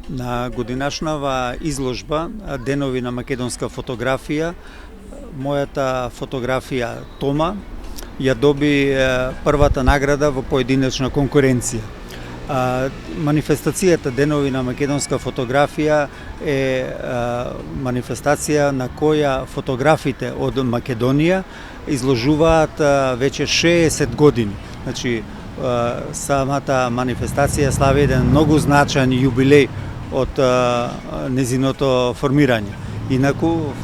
На годинашнава изложба Денови на македонска фотографија, мојата фотографија Тома ја доби првата награда во поединечна конкуренција. Манифестацијата Денови на македонска фотографија е манифестација на која фотографите од Македонија изложуваат веќе 60 години. Значи, самата манифестација слави еден многу значаен јубилеј од незиното формирање. Инаку,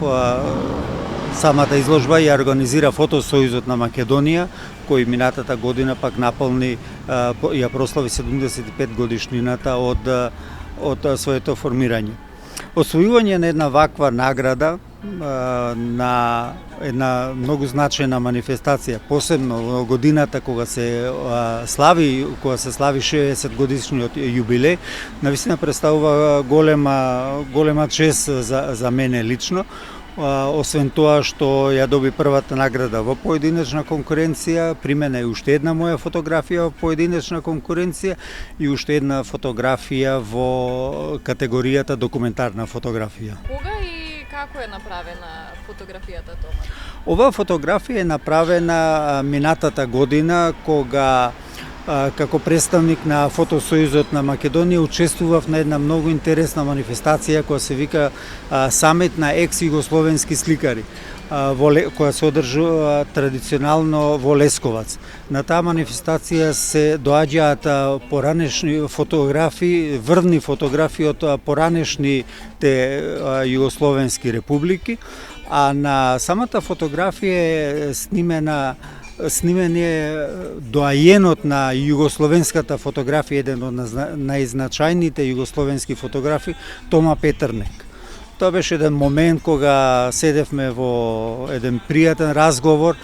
самата изложба ја организира Фотосојузот на Македонија, кој минатата година пак наполни, ја прослави 75 годишнината од своето формирање. Освојување на една ваква награда на една многу значајна манифестација, посебно во годината кога се слави 60 годишниот јубилеј, навистина представува голема чест за мене лично. Освен тоа што ја доби првата награда во поединечна конкуренција, при мене е уште една моја фотографија во поединечна конкуренција и уште една фотографија во категоријата документарна фотографија. Кога и како е направена фотографијата Тома? Оваа фотографија е направена минатата година, кога како представник на Фотосојузот на Македонија учествував на една многу интересна манифестација која се вика Самит на екс-југословенски сликари, која се одржува традиционално во Лесковац. На таа манифестација се доаѓаат поранешни фотографии, врвни фотографии од поранешните југословенски републики, а на самата фотографија е снимен е доајенот на југословенската фотографија, еден од најзначајните југословенски фотографи, Тома Петрнек. Тоа беше еден момент кога седевме во еден пријатен разговор,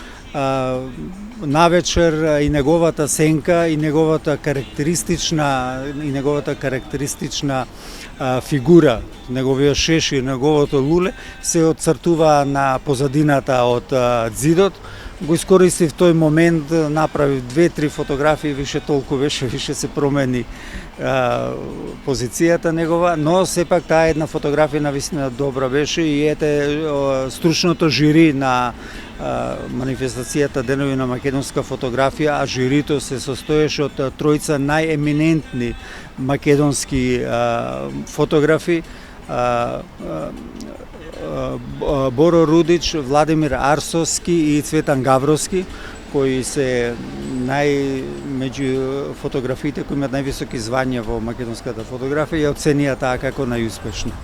навечер и неговата сенка и неговата карактеристична фигура, неговиот шешир, неговото луле се отцртува на позадината од ѕидот. Го искористив тој момент, направив 2-3 фотографии, више се промени позицијата негова, но сепак таа една фотографија навистина добра беше и ете стручното жири на манифестацијата Денови на македонска фотографија, а жирито се состоеше од тројца најеминентни македонски фотографи, Боро Рудич, Владимир Арсовски и Цветан Гавровски, кои се меѓу фотографиите кои имаат највисоки звања во македонската фотографија и оценија таа како најуспешна.